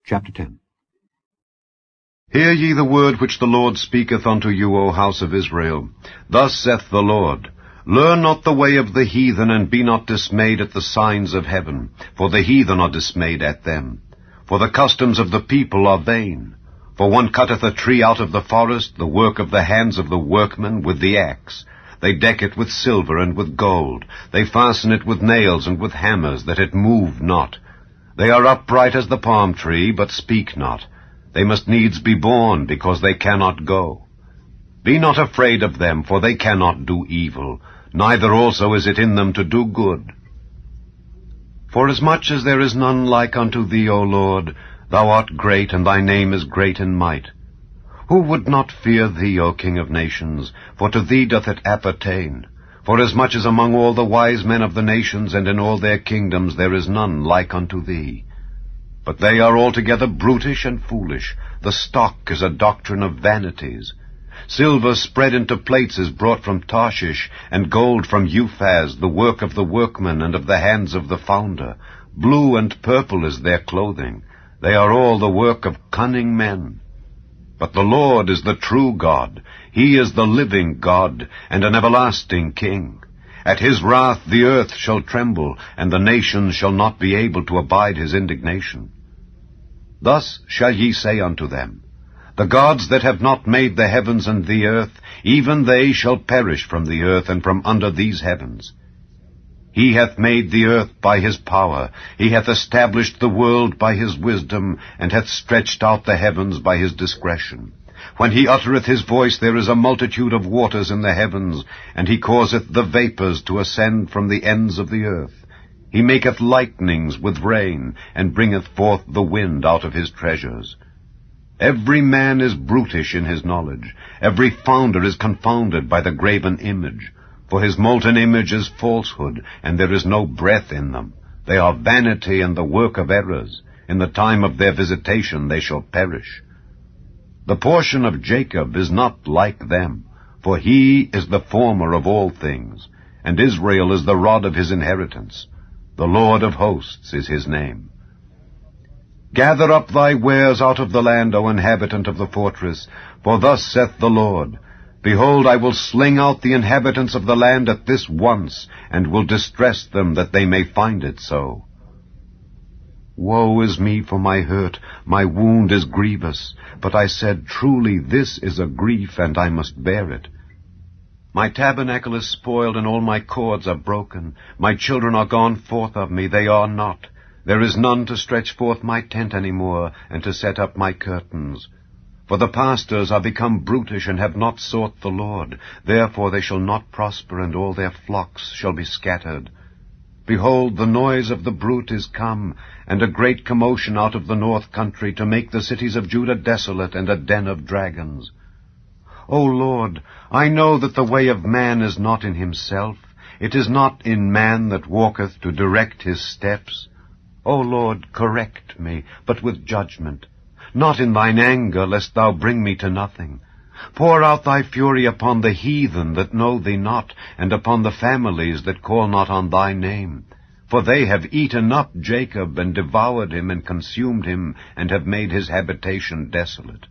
Chapter 10. Hear ye the word which the Lord speaketh unto you, O house of Israel. Thus saith the Lord, Learn not the way of the heathen, and be not dismayed at the signs of heaven, for the heathen are dismayed at them. For the customs of the people are vain. For one cutteth a tree out of the forest, the work of the hands of the workman, with the axe. They deck it with silver and with gold. They fasten it with nails and with hammers, that it move not. They are upright as the palm tree, but speak not. They must needs be born, because they cannot go. Be not afraid of them, for they cannot do evil, neither also is it in them to do good. Forasmuch as there is none like unto thee, O Lord, thou art great, and thy name is great in might. Who would not fear thee, O King of nations? For to thee doth it appertain. Forasmuch as among all the wise men of the nations and in all their kingdoms there is none like unto thee. But they are altogether brutish and foolish. The stock is a doctrine of vanities. Silver spread into plates is brought from Tarshish, and gold from Uphaz, the work of the workman and of the hands of the founder. Blue and purple is their clothing. They are all the work of cunning men. But the Lord is the true God. He is the living God, and an everlasting King. At his wrath the earth shall tremble, and the nations shall not be able to abide his indignation. Thus shall ye say unto them, The gods that have not made the heavens and the earth, even they shall perish from the earth and from under these heavens. He hath made the earth by his power, he hath established the world by his wisdom, and hath stretched out the heavens by his discretion. When he uttereth his voice, there is a multitude of waters in the heavens, and he causeth the vapors to ascend from the ends of the earth. He maketh lightnings with rain, and bringeth forth the wind out of his treasures. Every man is brutish in his knowledge. Every founder is confounded by the graven image. For his molten image is falsehood, and there is no breath in them. They are vanity and the work of errors. In the time of their visitation they shall perish. The portion of Jacob is not like them, for he is the former of all things, and Israel is the rod of his inheritance. The Lord of hosts is his name. Gather up thy wares out of the land, O inhabitant of the fortress, for thus saith the Lord, Behold, I will sling out the inhabitants of the land at this once, and will distress them that they may find it so. Woe is me for my hurt, my wound is grievous. But I said, Truly this is a grief, and I must bear it. My tabernacle is spoiled, and all my cords are broken. My children are gone forth of me, they are not. There is none to stretch forth my tent any more, and to set up my curtains. For the pastors are become brutish, and have not sought the Lord. Therefore they shall not prosper, and all their flocks shall be scattered. Behold, the noise of the brute is come, and a great commotion out of the north country, to make the cities of Judah desolate, and a den of dragons. O Lord, I know that the way of man is not in himself. It is not in man that walketh to direct his steps. O Lord, correct me, but with judgment. Not in thine anger, lest thou bring me to nothing. Pour out thy fury upon the heathen that know thee not, and upon the families that call not on thy name. For they have eaten up Jacob, and devoured him, and consumed him, and have made his habitation desolate.